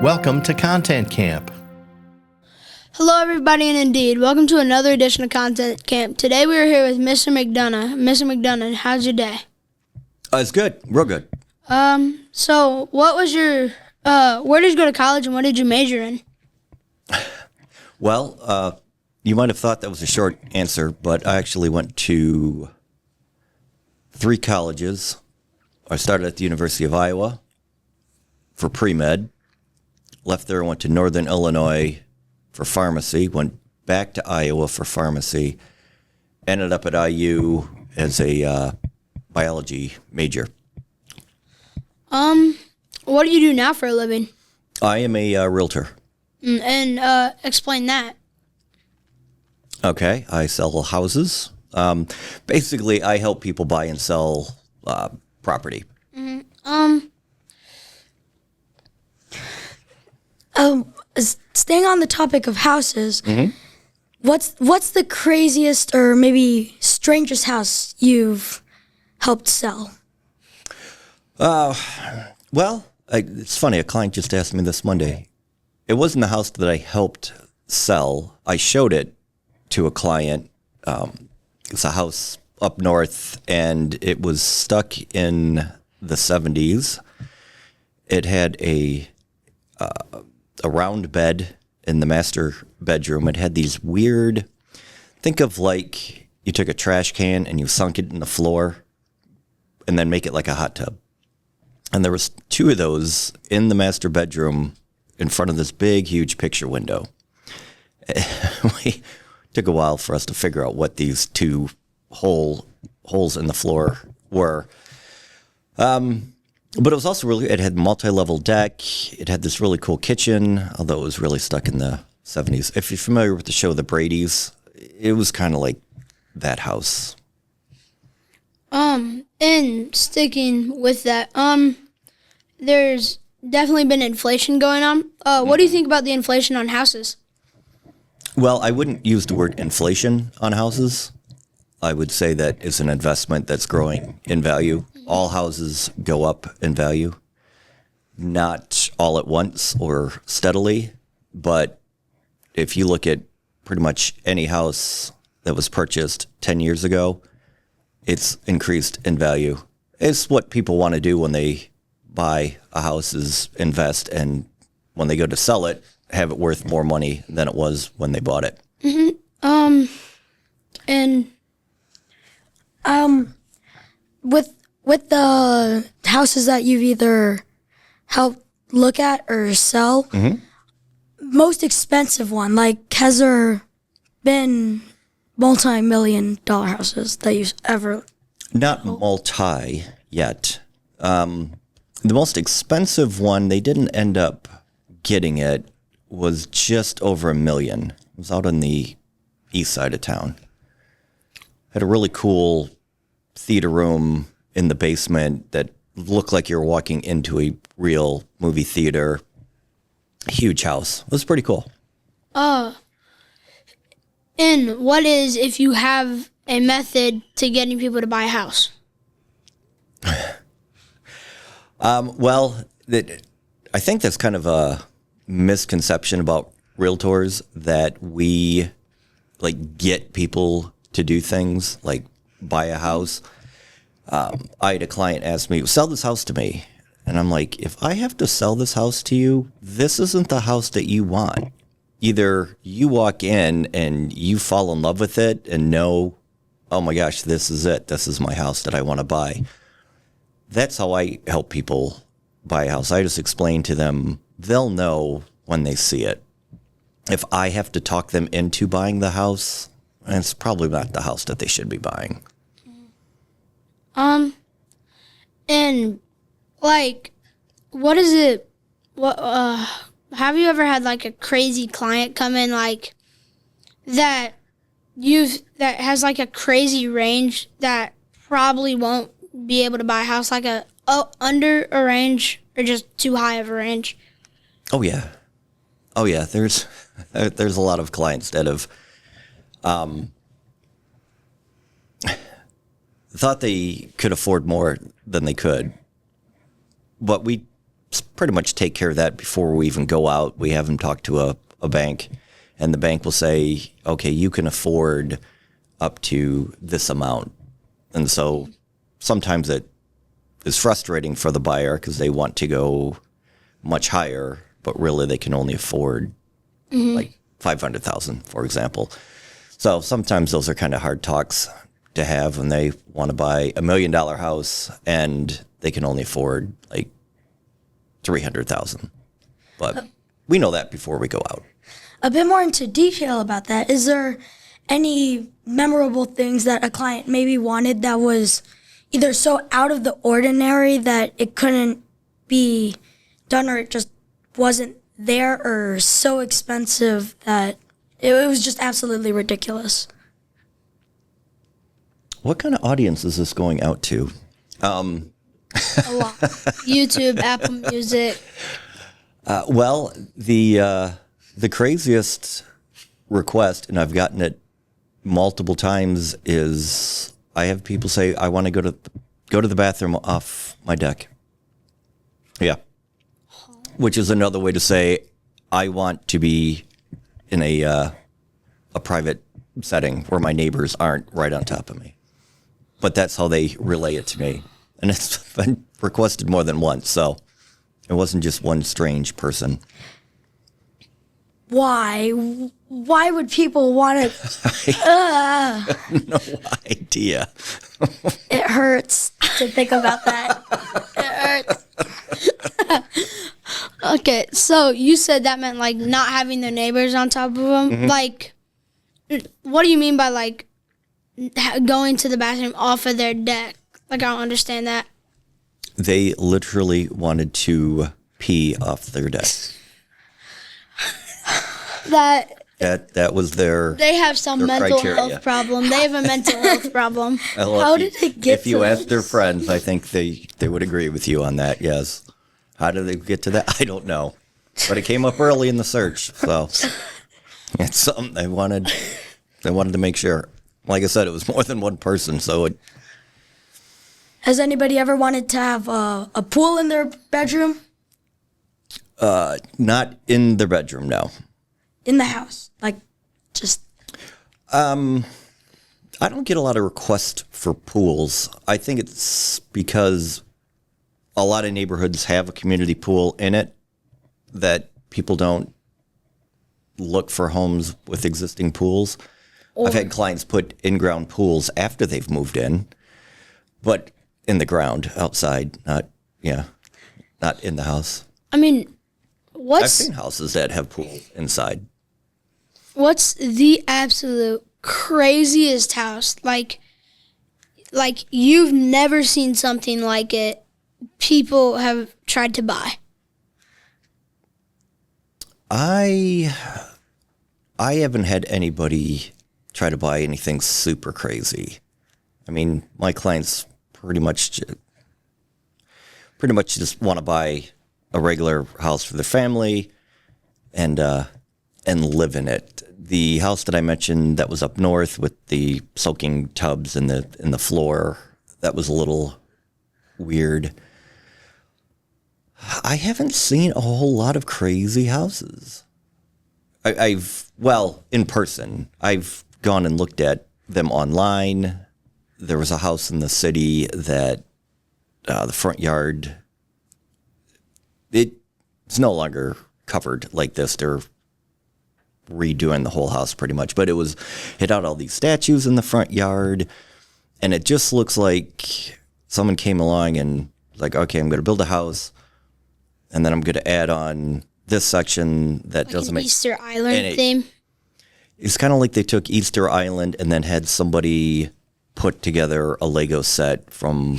Welcome to Content Camp. Hello, everybody, and indeed, welcome to another edition of Content Camp. Today we are here with Mr. McDonough. Mr. McDonough, how's your day? It's good. Real good. So what was your, where did you go to college and what did you major in? Well, you might have thought that was a short answer, but I actually went to 3 colleges. I started at the University of Iowa for pre-med, left there, went to Northern Illinois for pharmacy, went back to Iowa for pharmacy, ended up at IU as a biology major. What do you do now for a living? I am a realtor. And explain that. Okay, I sell houses. Basically, I help people buy and sell property. Staying on the topic of houses, what's the craziest or maybe strangest house you've helped sell? Well, it's funny. A client just asked me this Monday. It wasn't the house that I helped sell. I showed it to a client. It's a house up north, and it was stuck in the 70s. It had a round bed in the master bedroom. It had these weird, think of like you took a trash can and you sunk it in the floor and then make it like a hot tub. And there was 2 of those in the master bedroom in front of this big, huge picture window. We took a while for us to figure out what these 2 holes in the floor were. But it was also it had multi-level deck. It had this really cool kitchen, although it was really stuck in the 70s. If you're familiar with the show The Brady's, it was kind of like that house. And sticking with that, there's definitely been inflation going on. What do you think about the inflation on houses? Well, I wouldn't use the word inflation on houses. I would say that it's an investment that's growing in value. All houses go up in value, not all at once or steadily, but if you look at pretty much any house that was purchased 10 years ago, it's increased in value. It's what people want to do when they buy a house is invest, and when they go to sell it, have it worth more money than it was when they bought it. With the houses that you've either helped look at or sell, most expensive one, like has there been multi-million-dollar houses that you've ever? Not multi yet. The most expensive one, they didn't end up getting it, was just over $1 million. It was out on the east side of town. Had a really cool theater room in the basement that looked like you were walking into a real movie theater. Huge house. It was pretty cool. And what is, if you have a method to getting people to buy a house? Well, I think that's kind of a misconception about realtors, that we like get people to do things like buy a house. I had a client ask me, sell this house to me. And I'm like, if I have to sell this house to you, this isn't the house that you want. Either you walk in and you fall in love with it and know, oh my gosh, this is it. This is my house that I want to buy. That's how I help people buy a house. I just explain to them, they'll know when they see it. If I have to talk them into buying the house, it's probably not the house that they should be buying. And like, what is it? Have you ever had like a crazy client come in like that has like a crazy range that probably won't be able to buy a house, like under a range or just too high of a range? Oh yeah. There's a lot of clients that have thought they could afford more than they could. But we pretty much take care of that before we even go out. We have them talk to a bank, and the bank will say, okay, you can afford up to this amount. And so sometimes it is frustrating for the buyer because they want to go much higher, but really they can only afford like $500,000, for example. So sometimes those are kind of hard talks to have when they want to buy $1 million house and they can only afford like $300,000. But we know that before we go out. A bit more into detail about that. Is there any memorable things that a client maybe wanted that was either so out of the ordinary that it couldn't be done, or it just wasn't there, or so expensive that it was just absolutely ridiculous? What kind of audience is this going out to? A lot. YouTube, Apple Music. Well, the craziest request, and I've gotten it multiple times, is I have people say, I want to go to the bathroom off my deck. Yeah. Which is another way to say, I want to be in a private setting where my neighbors aren't right on top of me. But that's how they relay it to me. And it's been requested more than once, so it wasn't just one strange person. Why? Why would people want to? I have no idea. It hurts to think about that. It hurts. Okay, so you said that meant like not having their neighbors on top of them. Like, what do you mean by like going to the bathroom off of their deck? Like, I don't understand that. They literally wanted to pee off their deck. That was their. They have some their mental criteria. health problem. They have a mental health problem. Well, How if you- did they get If you to ask this? their friends, I think they would agree with you on that. Yes. How did they get to that? I don't know, but it came up early in the search, so it's something they wanted. They wanted to make sure. Like I said, it was more than one person, so it. Has anybody ever wanted to have a pool in their bedroom? Not in their bedroom, no. In the house? Like, just... I don't get a lot of requests for pools. I think it's because a lot of neighborhoods have a community pool in it that people don't look for homes with existing pools. I've had clients put in-ground pools after they've moved in, but in the ground, outside, not in the house. I mean, I've what's seen houses that have pools inside. the absolute craziest house? Like you've never seen something like it. People have tried to buy. I haven't had anybody try to buy anything super crazy. I mean, my clients pretty much just want to buy a regular house for their family and live in it. The house that I mentioned that was up north with the soaking tubs in the floor, that was a little weird. I haven't seen a whole lot of crazy houses. In person. I've gone and looked at them online. There was a house in the city that the front yard, it's no longer covered like this. They're redoing the whole house pretty much, but it had all these statues in the front yard, and it just looks like someone came along and was like, okay, I'm going to build a house, and then I'm going to add on this section that Like doesn't an make Easter Island and it- theme. It's kind of like they took Easter Island and then had somebody put together a Lego set from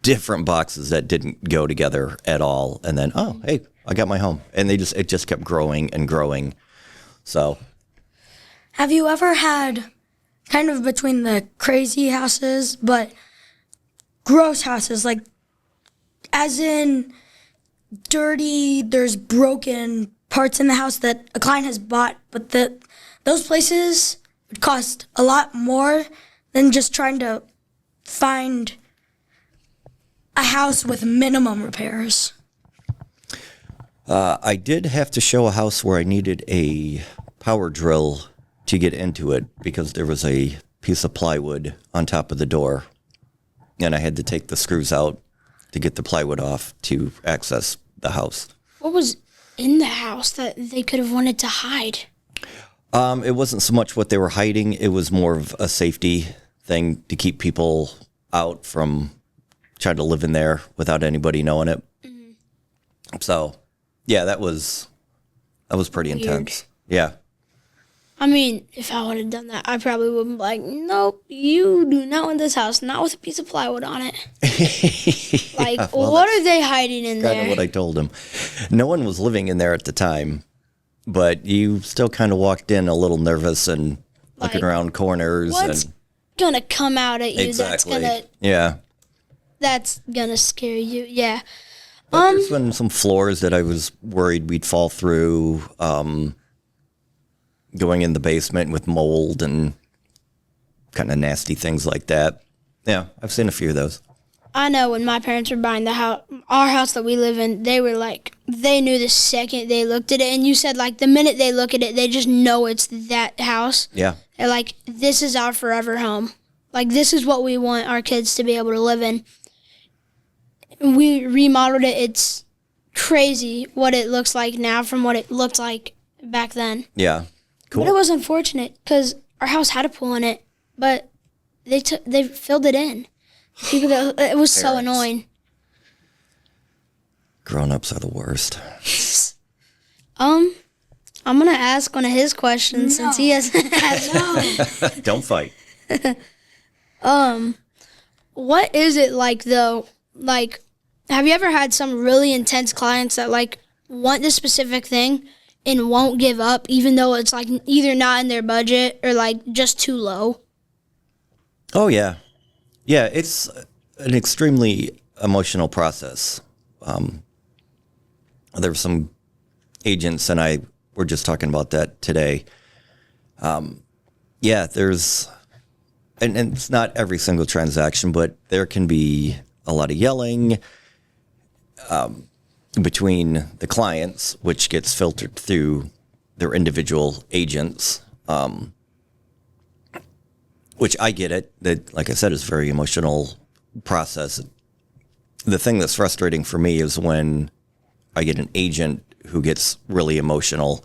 different boxes that didn't go together at all. And then, oh, hey, I got my home. And it just kept growing and growing. So, Have you ever had, kind of between the crazy houses, but gross houses, like, as in dirty, there's broken parts in the house that a client has bought, but those places would cost a lot more than just trying to find a house with minimum repairs? I did have to show a house where I needed a power drill to get into it because there was a piece of plywood on top of the door, and I had to take the screws out to get the plywood off to access the house. What was in the house that they could have wanted to hide? It wasn't so much what they were hiding. It was more of a safety thing to keep people out from trying to live in there without anybody knowing it. Mm-hmm. So, yeah, that was pretty intense. Yeah. I mean, if I would have done that, I probably would have been like, nope, you do not want this house, not with a piece of plywood on it. Like, Yeah, well, what are they hiding in there? Kind of what I told him. No one was living in there at the time, but you still kind of walked in a little nervous and looking Like, around corners. What's and gonna come out at you exactly. that's gonna scare you? Yeah. But there's been some floors that I was worried we'd fall through. Going in the basement with mold and kind of nasty things like that. Yeah, I've seen a few of those. I know when my parents were buying the house, our house that we live in, they were like, they knew the second they looked at it. And you said, like, the minute they look at it, they just know it's that house. Yeah. They're like, this is our forever home. Like, this is what we want our kids to be able to live in. We remodeled it. It's crazy what it looks like now from what it looked like back then. Yeah. Cool. But it was unfortunate because our house had a pool in it, but they filled it in. People it was so annoying. Grown-ups are the worst. I'm gonna ask one of his questions since he hasn't asked. Don't fight. What is it like though? Like, have you ever had some really intense clients that like want this specific thing and won't give up, even though it's like either not in their budget or like just too low? Oh, yeah. Yeah, it's an extremely emotional process. There were some agents, and I were just talking about that today. Yeah, there's, and it's not every single transaction, but there can be a lot of yelling between the clients, which gets filtered through their individual agents, which I get it. That, like I said, is a very emotional process. The thing that's frustrating for me is when I get an agent who gets really emotional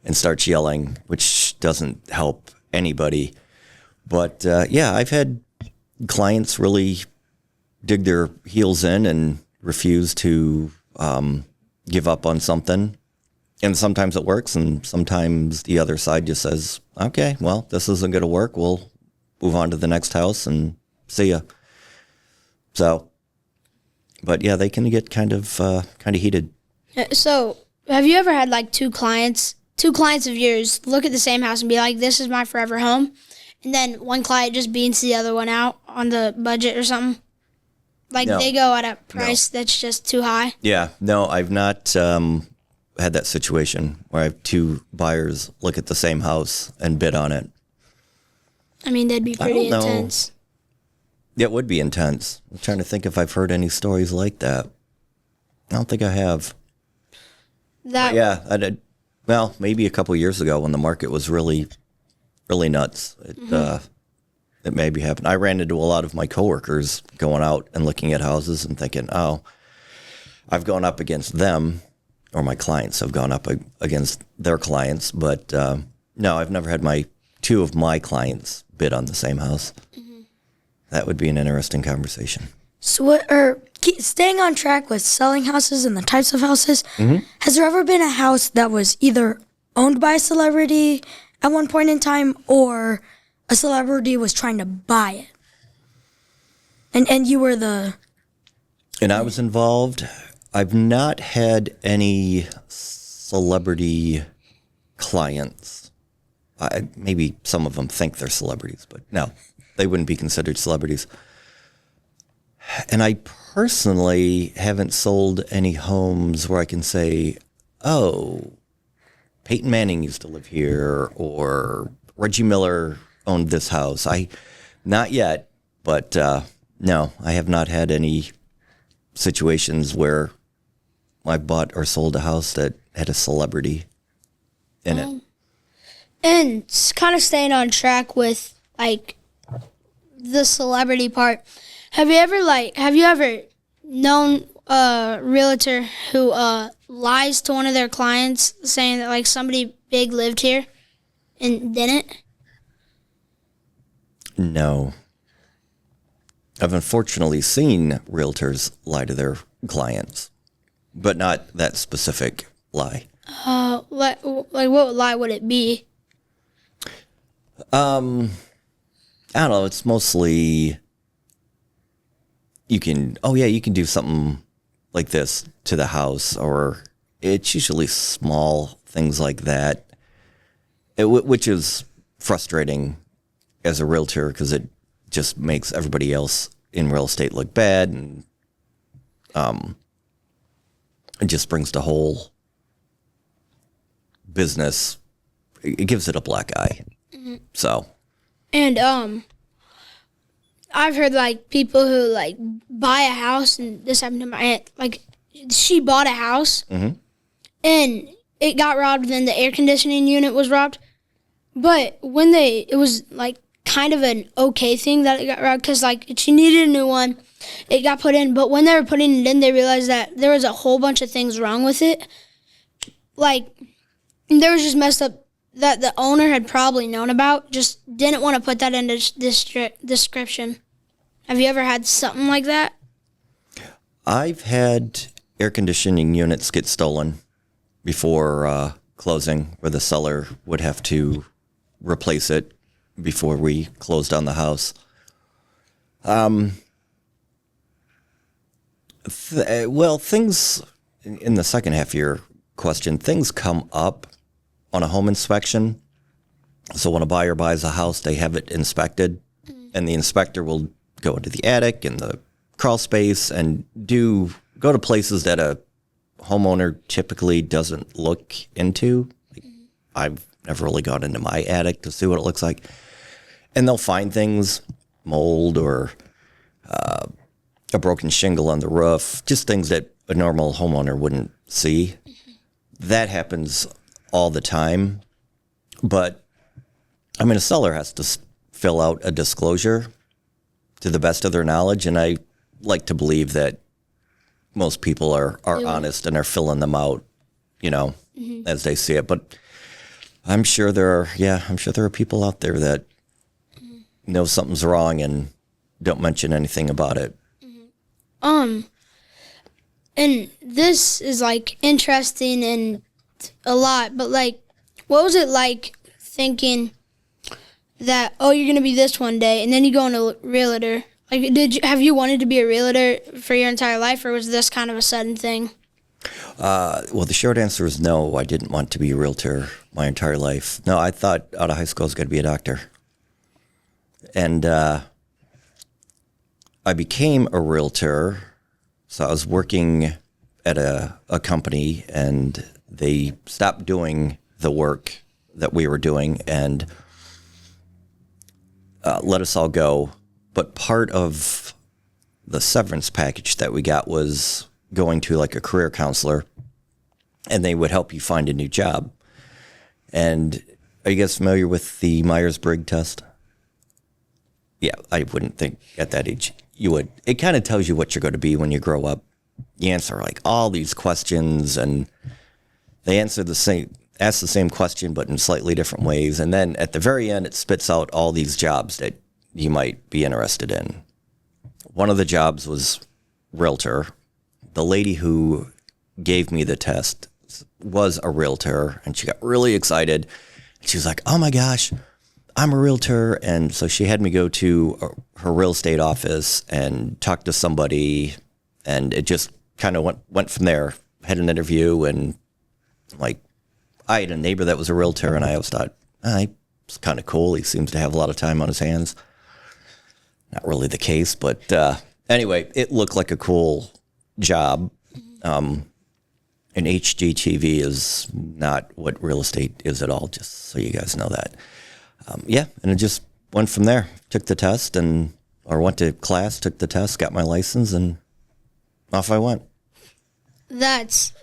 and starts yelling, which doesn't help anybody. But yeah, I've had clients really dig their heels in and refuse to give up on something. And sometimes it works, and sometimes the other side just says, okay, well, this isn't going to work. We'll move on to the next house and see ya. So, but yeah, they can get kind of heated. So, have you ever had like two clients of yours look at the same house and be like, this is my forever home? And then one client just beats the other one out on the budget or something? Like No. they go at a price that's just too high? Yeah, no, I've not had that situation where I have two buyers look at the same house and bid on it. I mean, that'd be pretty don't know. intense. It would be intense. I'm trying to think if I've heard any stories like that. I don't think I have. That Yeah, I did. Well, maybe a couple years ago when the market was really, really nuts. It maybe happened. I ran into a lot of my coworkers going out and looking at houses and thinking, oh, I've gone up against them, or my clients have gone up against their clients. But no, I've never had two of my clients bid on the same house. Mm-hmm. That would be an interesting conversation. So staying on track with selling houses and the types of houses, has there ever been a house that was either owned by a celebrity at one point in time or a celebrity was trying to buy it? And you were the... And I was involved. I've not had any celebrity clients. Maybe some of them think they're celebrities, but no, they wouldn't be considered celebrities. And I personally haven't sold any homes where I can say, oh, Peyton Manning used to live here, or Reggie Miller owned this house. Not yet, but no, I have not had any situations where I bought or sold a house that had a celebrity in it. And kind of staying on track with like the celebrity part. Have you ever known a realtor who lies to one of their clients saying that like somebody big lived here and didn't? No. I've unfortunately seen realtors lie to their clients, but not that specific lie. Like what lie would it be? I don't know. It's mostly you can do something like this to the house, or it's usually small things like that, which is frustrating as a realtor because it just makes everybody else in real estate look bad, and it just brings the whole business. It gives it a black eye. Mm-hmm. So, and I've heard like people who like buy a house, and this happened to my aunt. Like she bought a house, and it got robbed. Then the air conditioning unit was robbed, but it was like kind of an okay thing that it got robbed because like she needed a new one. It got put in, but when they were putting it in, they realized that there was a whole bunch of things wrong with it. Like there was just messed up that the owner had probably known about, just didn't want to put that in the description. Have you ever had something like that? I've had air conditioning units get stolen before closing, where the seller would have to replace it before we closed on the house. Things in the second half of your question, things come up on a home inspection. So when a buyer buys a house, they have it inspected, and the inspector will go into the attic and the crawl space and go to places that a homeowner typically doesn't look into. I've never really gone into my attic to see what it looks like. And they'll find things, mold or a broken shingle on the roof, just things that a normal homeowner wouldn't see. That happens all the time. But, I mean, a seller has to fill out a disclosure to the best of their knowledge, and I like to believe that most people are honest and are filling them out, as they see it. But I'm sure there are people out there that know something's wrong and don't mention anything about it. And this is like interesting and a lot, but like, what was it like thinking that, oh, you're gonna be this one day, and then you go on a realtor? Like, have you wanted to be a realtor for your entire life, or was this kind of a sudden thing? Well, the short answer is no. I didn't want to be a realtor my entire life. No, I thought out of high school I was going to be a doctor. And I became a realtor. So I was working at a company, and they stopped doing the work that we were doing and let us all go. But part of the severance package that we got was going to like a career counselor, and they would help you find a new job. And are you guys familiar with the Myers-Briggs test? Yeah, I wouldn't think at that age you would. It kind of tells you what you're going to be when you grow up. You answer like all these questions, and they ask the same question, but in slightly different ways. And then at the very end, it spits out all these jobs that you might be interested in. One of the jobs was realtor. The lady who gave me the test was a realtor, and she got really excited. She was like, oh my gosh, I'm a realtor. And so she had me go to her real estate office and talk to somebody, and it just kind of went from there. Had an interview, and like, I had a neighbor that was a realtor, and I always thought, he's kind of cool. He seems to have a lot of time on his hands. Not really the case, but anyway, it looked like a cool job. And HGTV is not what real estate is at all, just so you guys know that. And it just went from there. Took the test went to class, took the test, got my license, and off I went. that's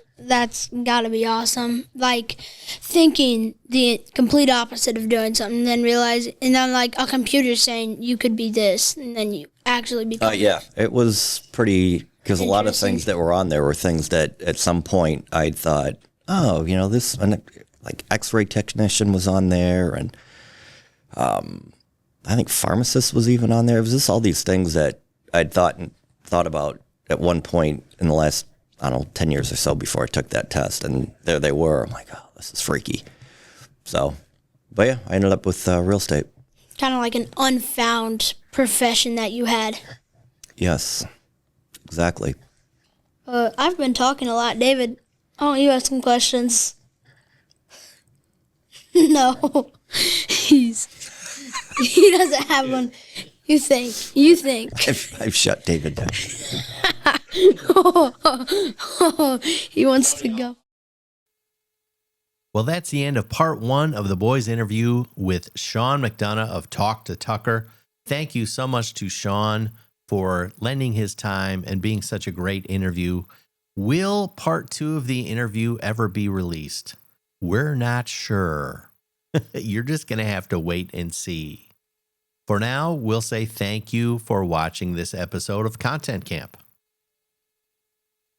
gotta be awesome. Like thinking the complete opposite of doing something, and then realize, and then like a computer saying you could be this, and then you actually become. Yeah, it was pretty, because a lot of things that were on there were things that at some point I thought, oh, this, and like X-ray technician was on there, and I think pharmacist was even on there. It was just all these things that I'd thought about at one point in the last, I don't know, 10 years or so before I took that test. And there they were. I'm like, oh, this is freaky. So, but yeah, I ended up with real estate. Kind of like an unfound profession that you had. Yes, exactly. I've been talking a lot. David, oh, you have some questions? No. He doesn't have one. You think. I've shut David down. He wants to go. Well, that's the end of part 1 of the boys' interview with Sean McDonough of Talk to Tucker. Thank you so much to Sean for lending his time and being such a great interview. Will part 2 of the interview ever be released? We're not sure. You're just going to have to wait and see. For now, we'll say thank you for watching this episode of Content Camp.